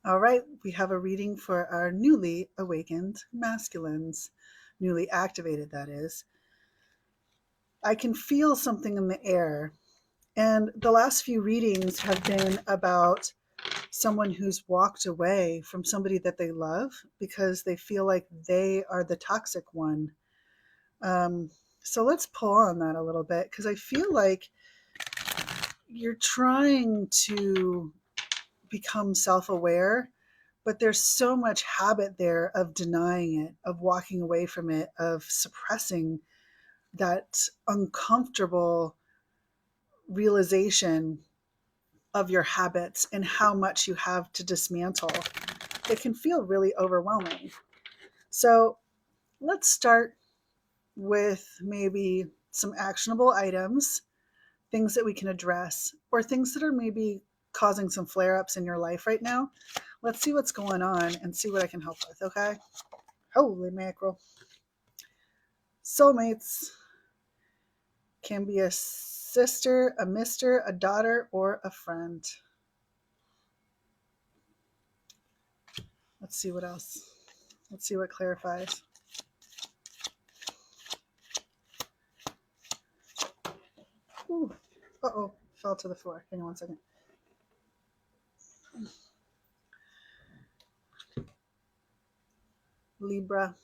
All right, we have a reading for our newly awakened masculines, newly activated, that is. I can feel something in the air. And the last few readings have been about someone who's walked away from somebody that they love because they feel like they are the toxic one. Um, so let's pull on that a little bit because I feel like you're trying to become self aware, but there's so much habit there of denying it, of walking away from it, of suppressing that uncomfortable realization of your habits and how much you have to dismantle. It can feel really overwhelming. So let's start with maybe some actionable items, things that we can address, or things that are maybe causing some flare ups in your life right now. Let's see what's going on and see what I can help with, okay? Holy mackerel. Soulmates can be a sister, a mister, a daughter, or a friend. Let's see what else. Let's see what clarifies. Ooh. Uh-oh, fell to the floor. Hang on one second. Libra.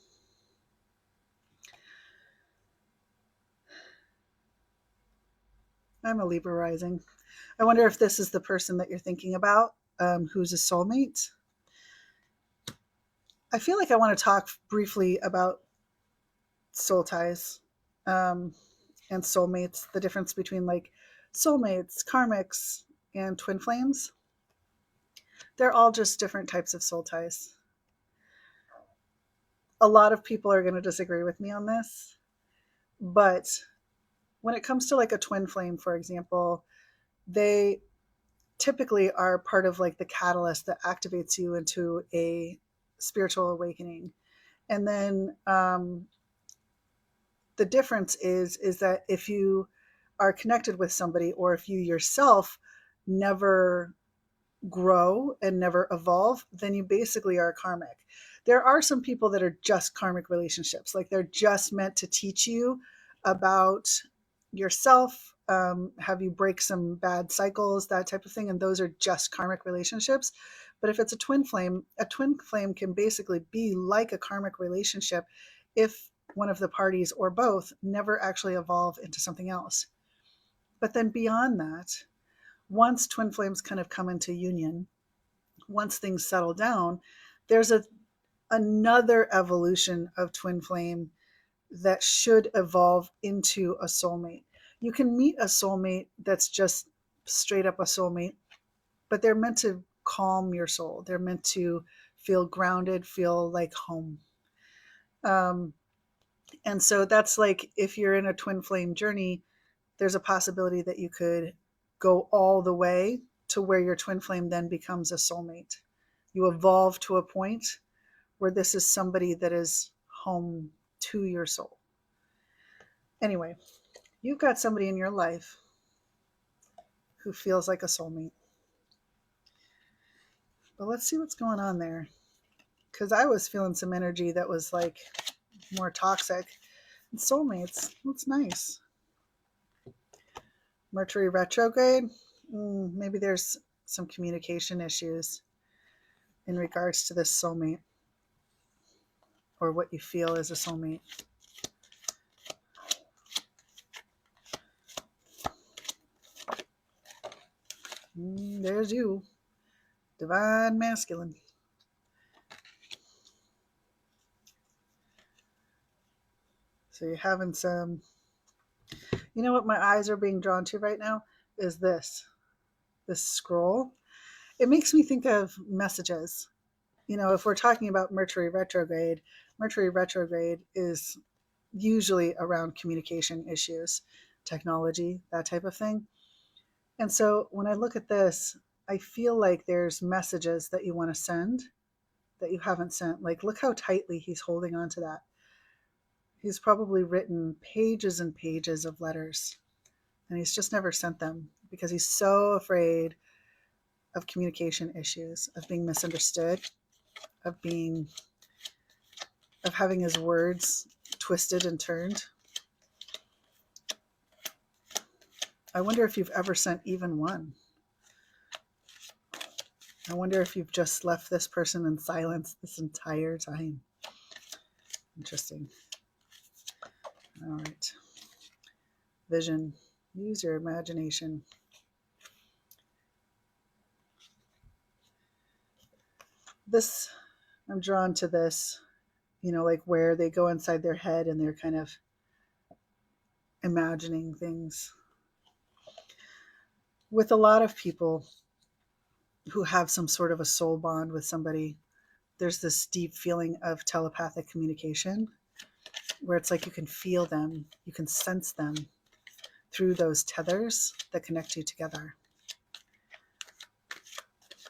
I'm a Libra rising. I wonder if this is the person that you're thinking about, who's a soulmate. I feel like I want to talk briefly about soul ties and soulmates, the difference between like soulmates, karmics, and twin flames. They're all just different types of soul ties. A lot of people are going to disagree with me on this, but when it comes to like a twin flame, for example, they typically are part of like the catalyst that activates you into a spiritual awakening. And then the difference is that if you are connected with somebody, or if you yourself never grow and never evolve, then you basically are karmic. There are some people that are just karmic relationships, like they're just meant to teach you about yourself, have you break some bad cycles, that type of thing, and those are just karmic relationships. But if it's a twin flame can basically be like a karmic relationship if one of the parties or both never actually evolve into something else. But then beyond that, once twin flames kind of come into union, once things settle down, there's another evolution of twin flame that should evolve into a soulmate. You can meet a soulmate that's just straight up a soulmate, but they're meant to calm your soul. They're meant to feel grounded, feel like home. Um, and so that's like if you're in a twin flame journey, there's a possibility that you could go all the way to where your twin flame then becomes a soulmate. You evolve to a point where this is somebody that is home to your soul. Anyway, you've got somebody in your life who feels like a soulmate. But let's see what's going on there. Because I was feeling some energy that was like more toxic. And soulmates, that's nice. Mercury retrograde, maybe there's some communication issues in regards to this soulmate, or what you feel is a soulmate. There's you, divine masculine. So you're having some, you know what my eyes are being drawn to right now is this scroll. It makes me think of messages. You know, if we're talking about Mercury retrograde is usually around communication issues, technology, that type of thing. And so when I look at this, I feel like there's messages that you want to send that you haven't sent. Like, look how tightly he's holding on to that. He's probably written pages and pages of letters, and he's just never sent them because he's so afraid of communication issues, of being misunderstood, of having his words twisted and turned. I wonder if you've ever sent even one. I wonder if you've just left this person in silence this entire time. Interesting. All right. Vision. Use your imagination. This, I'm drawn to this, like where they go inside their head and they're kind of imagining things. With a lot of people who have some sort of a soul bond with somebody, there's this deep feeling of telepathic communication where it's like you can feel them, you can sense them through those tethers that connect you together.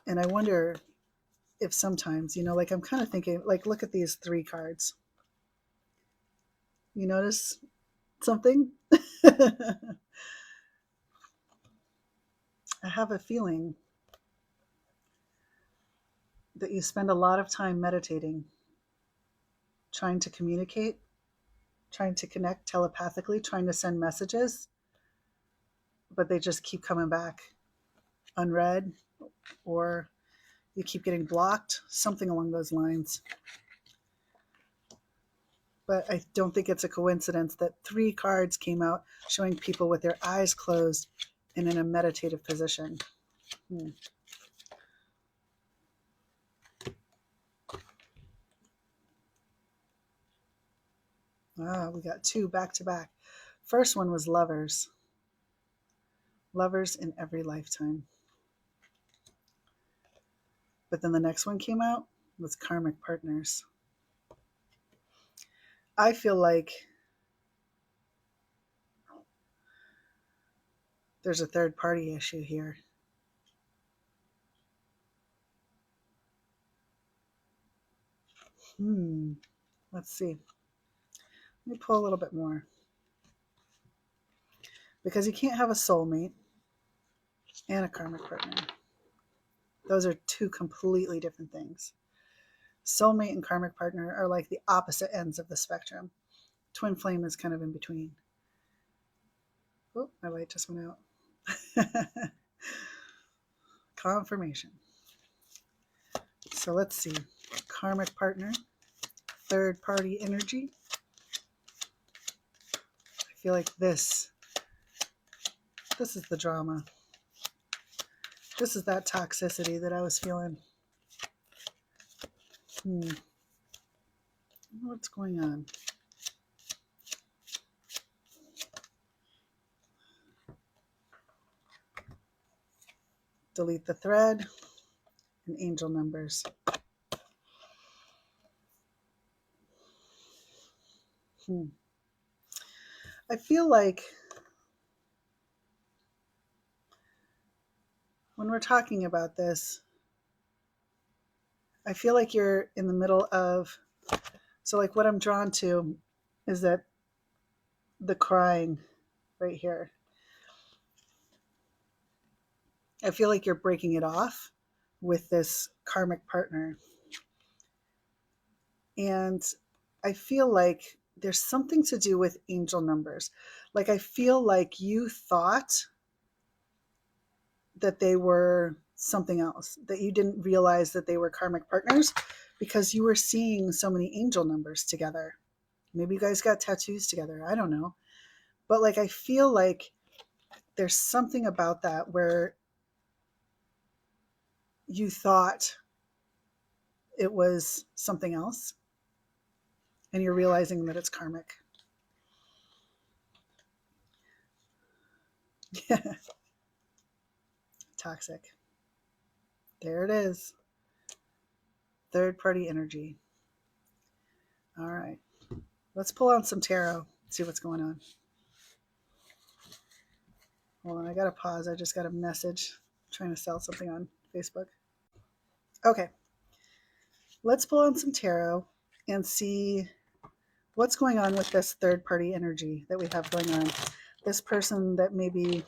And I wonder if sometimes, like I'm kind of thinking, like, look at these 3 cards. You notice something? I have a feeling that you spend a lot of time meditating, trying to communicate, trying to connect telepathically, trying to send messages, but they just keep coming back unread, or you keep getting blocked, something along those lines. But I don't think it's a coincidence that 3 cards came out showing people with their eyes closed and in a meditative position. We got 2 back to back. First one was lovers. Lovers in every lifetime. But then the next one came out was karmic partners. I feel like there's a third party issue here. Let's see. Let me pull a little bit more. Because you can't have a soulmate and a karmic partner. Those are 2 completely different things. Soulmate and karmic partner are like the opposite ends of the spectrum. Twin flame is kind of in between. Oh, my light just went out. Confirmation. So let's see. Karmic partner, third party energy. I feel like this is the drama. This is that toxicity that I was feeling. What's going on? Delete the thread and angel numbers. I feel like when we're talking about this, I feel like you're in the middle of, so like what I'm drawn to is that the crying right here. I feel like you're breaking it off with this karmic partner. And I feel like there's something to do with angel numbers. Like I feel like you thought that they were something else, that you didn't realize that they were karmic partners because you were seeing so many angel numbers together. Maybe you guys got tattoos together. I don't know. But like, I feel like there's something about that where you thought it was something else and you're realizing that it's karmic. Toxic. There it is. Third party energy. All right. Let's pull on some tarot, see what's going on. Hold on, I got to pause. I just got a message. I'm trying to sell something on Facebook. Okay. Let's pull on some tarot and see what's going on with this third party energy that we have going on. This person that maybe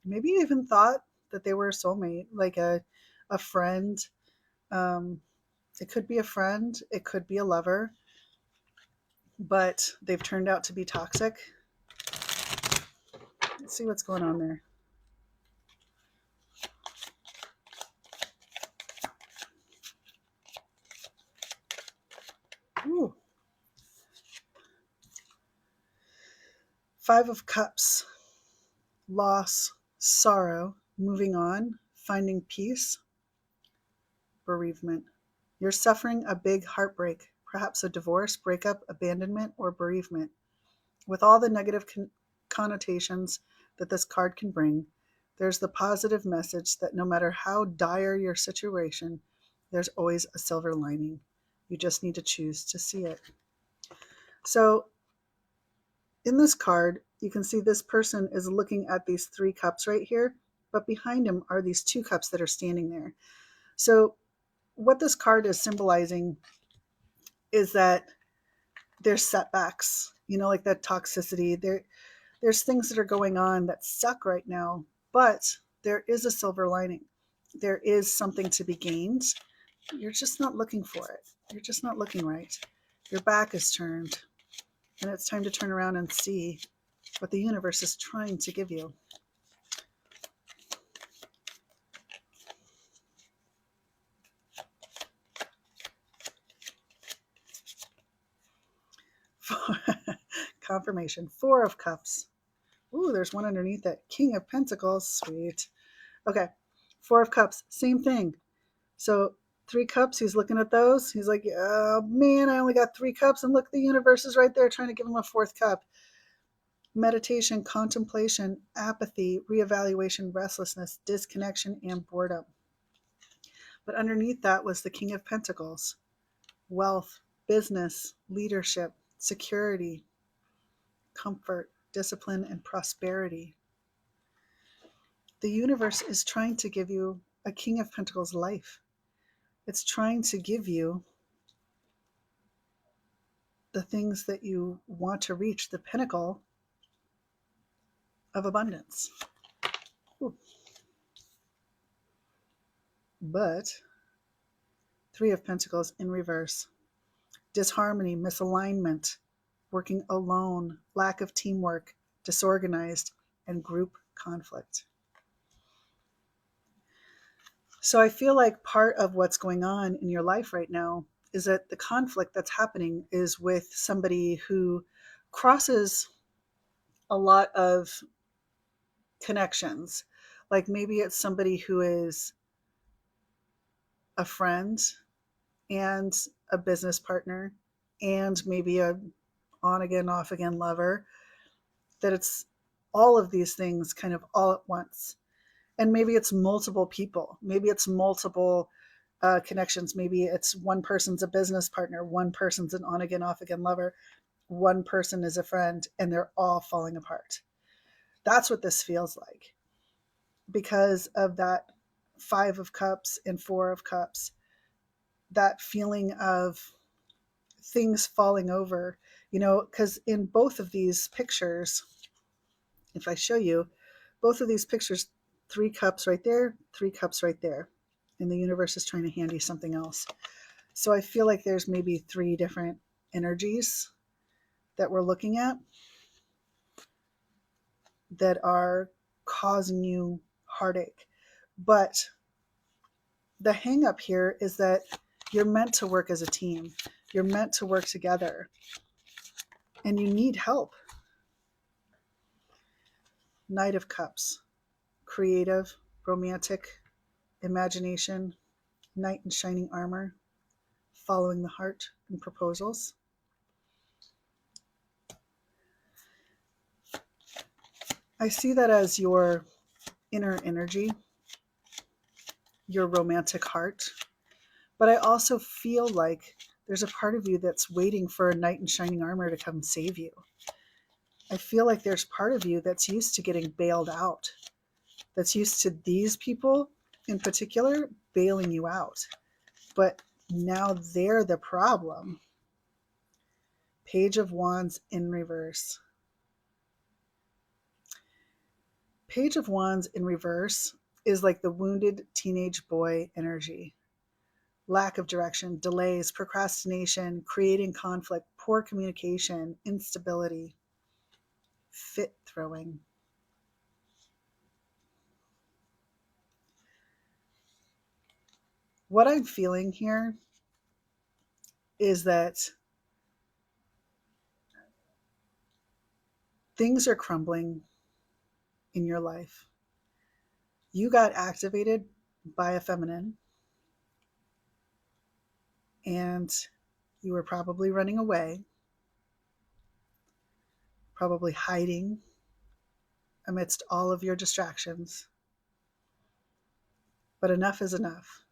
you even thought that they were a soulmate, like a friend. It could be a friend, it could be a lover, but they've turned out to be toxic. Let's see what's going on there. Ooh. Five of Cups, loss, sorrow, moving on, finding peace, bereavement. You're suffering a big heartbreak, perhaps a divorce, breakup, abandonment, or bereavement. With all the negative connotations that this card can bring, there's the positive message that no matter how dire your situation, there's always a silver lining. You just need to choose to see it. So in this card, you can see this person is looking at these 3 cups right here, but behind him are these 2 cups that are standing there. So what this card is symbolizing is that there's setbacks, like that toxicity. There's things that are going on that suck right now, but there is a silver lining. There is something to be gained. You're just not looking for it. You're just not looking right. Your back is turned, and it's time to turn around and see what the universe is trying to give you. Confirmation. 4 of Cups. Ooh, there's one underneath it. King of Pentacles. Sweet. Okay. 4 of Cups. Same thing. So 3 cups, he's looking at those. He's like, oh man, I only got 3 cups. And look, the universe is right there trying to give him a 4th cup. Meditation, contemplation, apathy, reevaluation, restlessness, disconnection, and boredom. But underneath that was the King of Pentacles. Wealth, business, leadership, security, comfort, discipline, and prosperity. The universe is trying to give you a King of Pentacles life. It's trying to give you the things that you want to reach, the pinnacle of abundance. Ooh. But 3 of Pentacles in reverse. Disharmony, misalignment, working alone, lack of teamwork, disorganized, and group conflict. So I feel like part of what's going on in your life right now is that the conflict that's happening is with somebody who crosses a lot of connections. Like maybe it's somebody who is a friend and a business partner and maybe a on again, off again lover, that it's all of these things kind of all at once. And maybe it's multiple people. Maybe it's multiple connections. Maybe it's one person's a business partner, one person's an on again, off again lover, one person is a friend, and they're all falling apart. That's what this feels like because of that 5 of Cups and 4 of Cups, that feeling of things falling over, because in both of these pictures, if I show you, both of these pictures, 3 cups right there, 3 cups right there. And the universe is trying to hand you something else. So I feel like there's maybe 3 different energies that we're looking at that are causing you heartache. But the hang up here is that you're meant to work as a team. You're meant to work together. And you need help. Knight of Cups. Creative, romantic, imagination, knight in shining armor, following the heart and proposals. I see that as your inner energy, your romantic heart, but I also feel like there's a part of you that's waiting for a knight in shining armor to come save you. I feel like there's part of you that's used to getting bailed out, that's used to these people in particular bailing you out, but now they're the problem. Page of Wands in reverse. Page of Wands in reverse is like the wounded teenage boy energy. Lack of direction, delays, procrastination, creating conflict, poor communication, instability, fit throwing. What I'm feeling here is that things are crumbling in your life. You got activated by a feminine, and you were probably running away, probably hiding amidst all of your distractions. But enough is enough.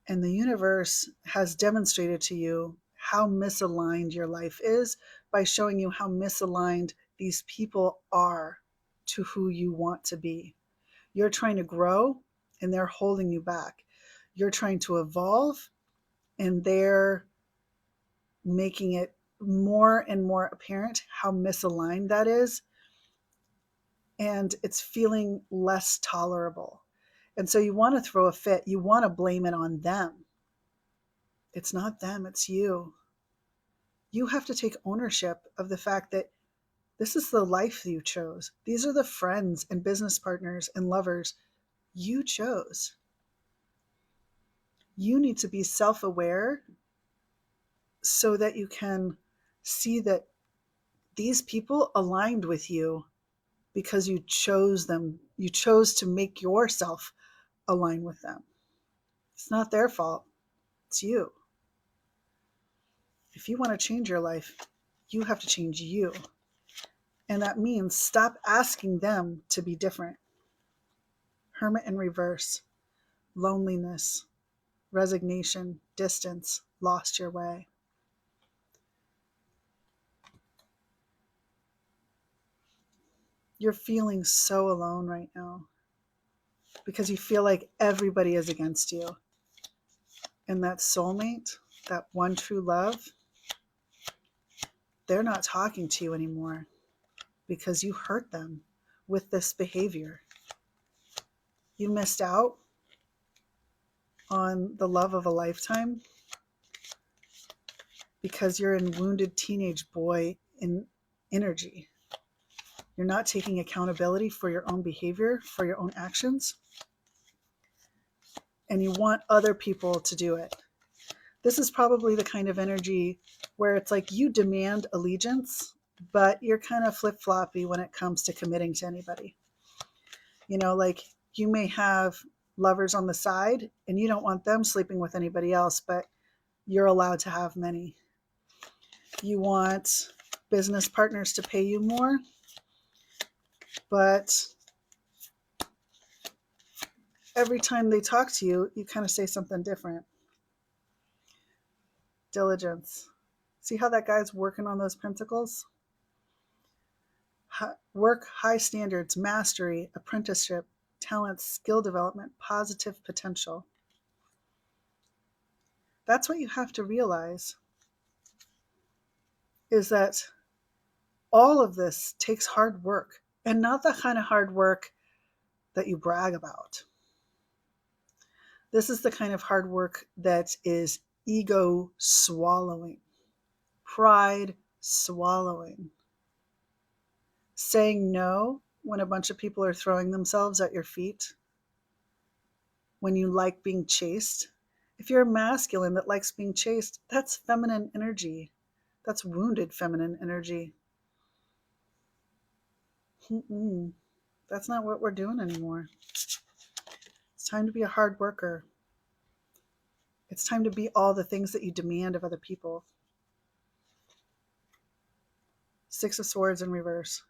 And the universe has demonstrated to you how misaligned your life is by showing you how misaligned these people are to who you want to be. You're trying to grow and they're holding you back. You're trying to evolve and they're making it more and more apparent how misaligned that is. And it's feeling less tolerable. And so you want to throw a fit. You want to blame it on them. It's not them, it's you. You have to take ownership of the fact that this is the life you chose. These are the friends and business partners and lovers you chose. You need to be self aware so that you can see that these people aligned with you because you chose them. You chose to make yourself align with them. It's not their fault, it's you. If you want to change your life, you have to change you. And that means stop asking them to be different. Hermit in reverse, loneliness, resignation, distance, lost your way. You're feeling so alone right now because you feel like everybody is against you. And that soulmate, that one true love, they're not talking to you anymore because you hurt them with this behavior. You missed out on the love of a lifetime because you're in wounded teenage boy in energy. You're not taking accountability for your own behavior, for your own actions, and you want other people to do it. This is probably the kind of energy where it's like you demand allegiance, but you're kind of flip-floppy when it comes to committing to anybody. You know, like you may have lovers on the side and you don't want them sleeping with anybody else, but you're allowed to have many. You want business partners to pay you more, but every time they talk to you, you kind of say something different. Diligence. See how that guy's working on those pentacles? Work, high standards, mastery, apprenticeship, talents, skill development, positive potential. That's what you have to realize, is that all of this takes hard work, and not the kind of hard work that you brag about. This is the kind of hard work that is ego swallowing, pride swallowing, saying no when a bunch of people are throwing themselves at your feet, when you like being chased. If you're a masculine that likes being chased, that's feminine energy. That's wounded feminine energy. That's not what we're doing anymore. It's time to be a hard worker. It's time to be all the things that you demand of other people. Six of Swords in reverse.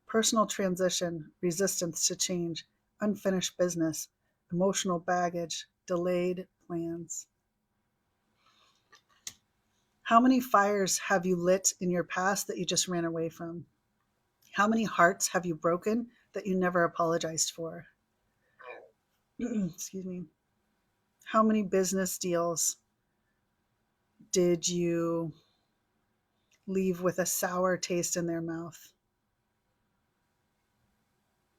Personal transition, resistance to change, unfinished business, emotional baggage, delayed plans. How many fires have you lit in your past that you just ran away from? How many hearts have you broken that you never apologized for? Excuse me. How many business deals did you leave with a sour taste in their mouth?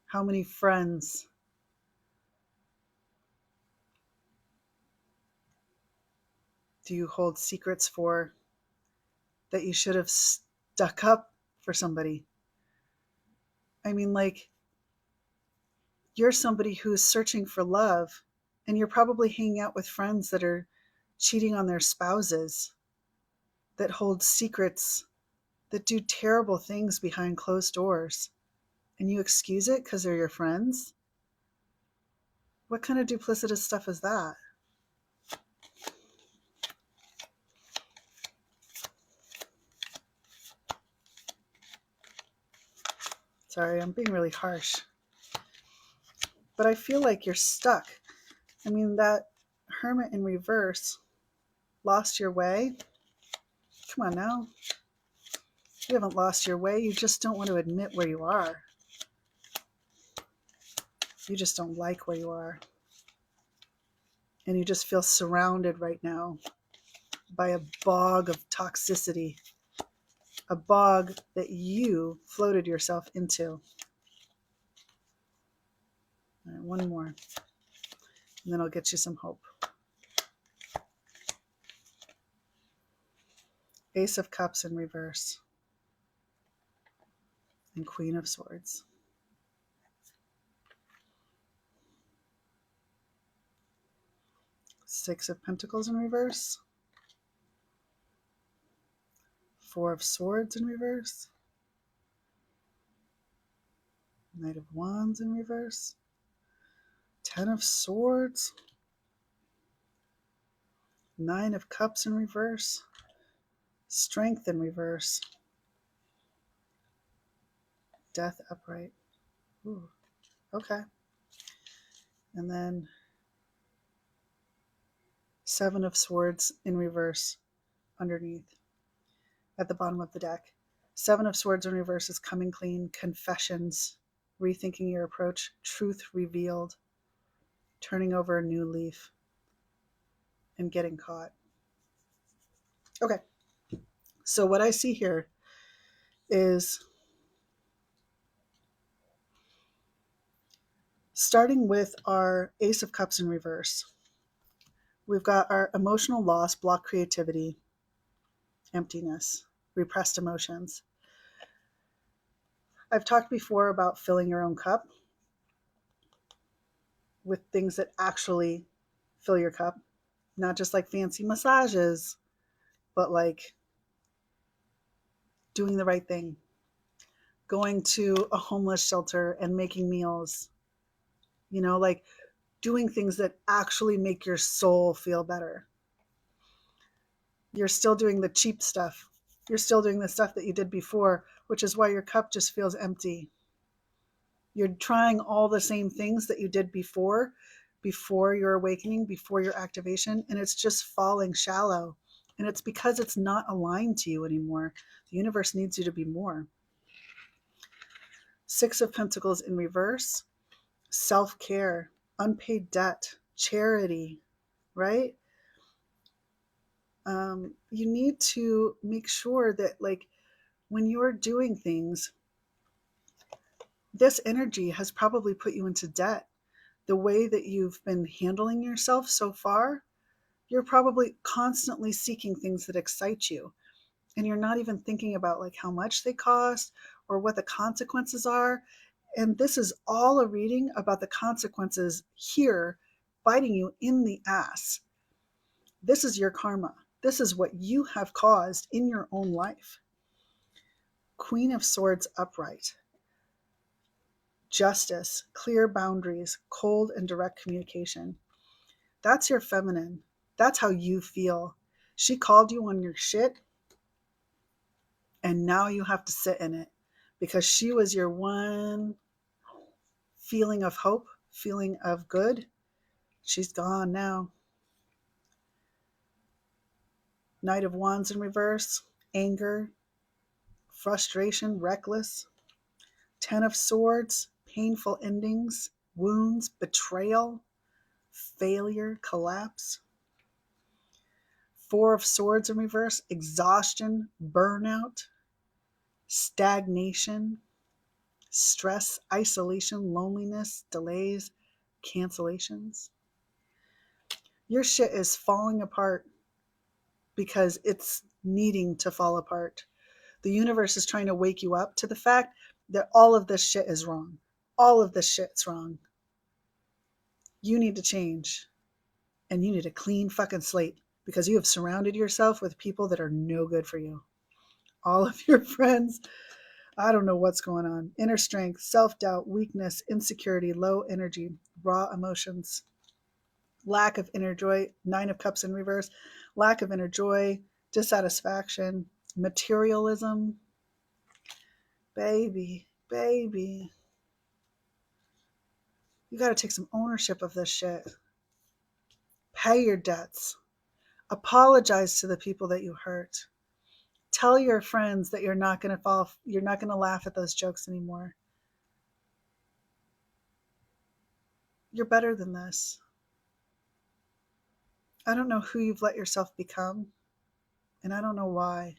How many friends Do you hold secrets for that you should have stuck up for somebody? I mean, like, you're somebody who's searching for love, and you're probably hanging out with friends that are cheating on their spouses, that hold secrets, that do terrible things behind closed doors, and you excuse it because they're your friends? What kind of duplicitous stuff is that? Sorry, I'm being really harsh. But I feel like you're stuck. I mean, that Hermit in reverse, lost your way. Come on now. You haven't lost your way. You just don't want to admit where you are. You just don't like where you are. And you just feel surrounded right now by a bog of toxicity, a bog that you floated yourself into. All right, one more, and then I'll get you some hope. Ace of Cups in reverse and Queen of Swords. Six of Pentacles in reverse. Four of Swords in reverse. Knight of Wands in reverse. 10 of Swords. 9 of Cups in reverse. Strength in reverse. Death upright. Ooh, okay. And then 7 of Swords in reverse underneath at the bottom of the deck. 7 of Swords in reverse is coming clean, confessions, rethinking your approach, truth revealed, turning over a new leaf, and getting caught. Okay. So what I see here is, starting with our Ace of Cups in reverse, we've got our emotional loss, blocked creativity, emptiness, repressed emotions. I've talked before about filling your own cup with things that actually fill your cup, not just like fancy massages, but like doing the right thing, going to a homeless shelter and making meals, like doing things that actually make your soul feel better. You're still doing the cheap stuff. You're still doing the stuff that you did before, which is why your cup just feels empty. You're trying all the same things that you did before your awakening, before your activation, and it's just falling shallow. And it's because it's not aligned to you anymore. The universe needs you to be more. 6 of Pentacles in reverse, self-care, unpaid debt, charity, right? You need to make sure that, like, when you're doing things, this energy has probably put you into debt. The way that you've been handling yourself so far, you're probably constantly seeking things that excite you. And you're not even thinking about like how much they cost or what the consequences are. And this is all a reading about the consequences here biting you in the ass. This is your karma. This is what you have caused in your own life. Queen of Swords upright. Justice, clear boundaries, cold and direct communication. That's your feminine. That's how you feel. She called you on your shit, and now you have to sit in it because she was your one feeling of hope, feeling of good. She's gone now. Knight of Wands in reverse, anger, frustration, reckless. 10 of Swords, painful endings, wounds, betrayal, failure, collapse. 4 of Swords in reverse, exhaustion, burnout, stagnation, stress, isolation, loneliness, delays, cancellations. Your shit is falling apart. because it's needing to fall apart. The universe is trying to wake you up to the fact that all of this shit is wrong. All of this shit's wrong. You need to change. And you need a clean fucking slate because you have surrounded yourself with people that are no good for you. All of your friends, I don't know what's going on. Inner strength, self-doubt, weakness, insecurity, low energy, raw emotions, lack of inner joy, 9 of cups in reverse, lack of inner joy, dissatisfaction, materialism. Baby, baby. You got to take some ownership of this shit. Pay your debts. Apologize to the people that you hurt. Tell your friends that you're not going to laugh at those jokes anymore. You're better than this. I don't know who you've let yourself become, and I don't know why.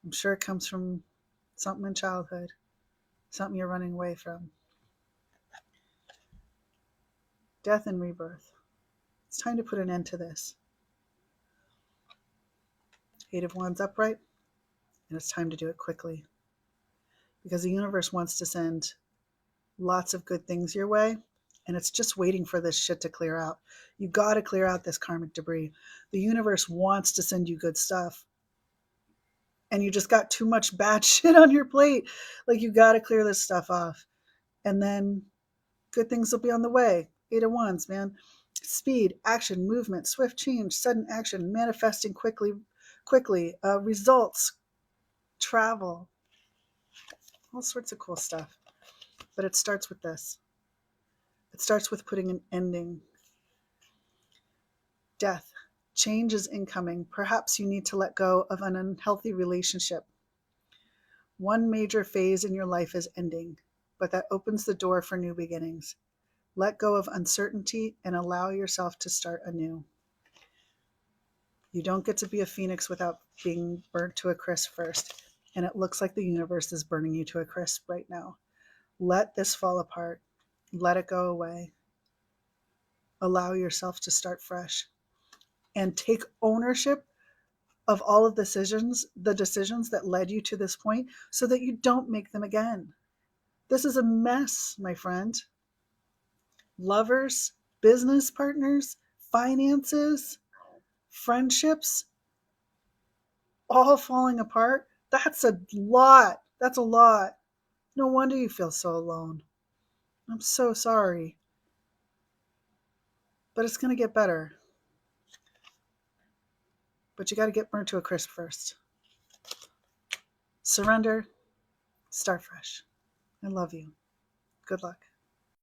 I'm sure it comes from something in childhood, something you're running away from. Death and rebirth. It's time to put an end to this. 8 of Wands upright, and it's time to do it quickly. Because the universe wants to send lots of good things your way, and it's just waiting for this shit to clear out. You got to clear out this karmic debris. The universe wants to send you good stuff, and you just got too much bad shit on your plate. Like, you got to clear this stuff off, and then good things will be on the way. 8 of Wands, man. Speed, action, movement, swift change, sudden action, manifesting quickly, results, travel, all sorts of cool stuff. But it starts with this. It starts with putting an ending. Death. Change is incoming. Perhaps you need to let go of an unhealthy relationship. One major phase in your life is ending, but that opens the door for new beginnings. Let go of uncertainty and allow yourself to start anew. You don't get to be a phoenix without being burnt to a crisp first. And it looks like the universe is burning you to a crisp right now. Let this fall apart. Let it go away. Allow yourself to start fresh. And take ownership of all of the decisions that led you to this point so that you don't make them again. This is a mess, my friend. Lovers, business partners, finances, friendships, all falling apart. That's a lot. That's a lot. No wonder you feel so alone. I'm so sorry. But it's going to get better. But you got to get burnt to a crisp first. Surrender. Start fresh. I love you. Good luck.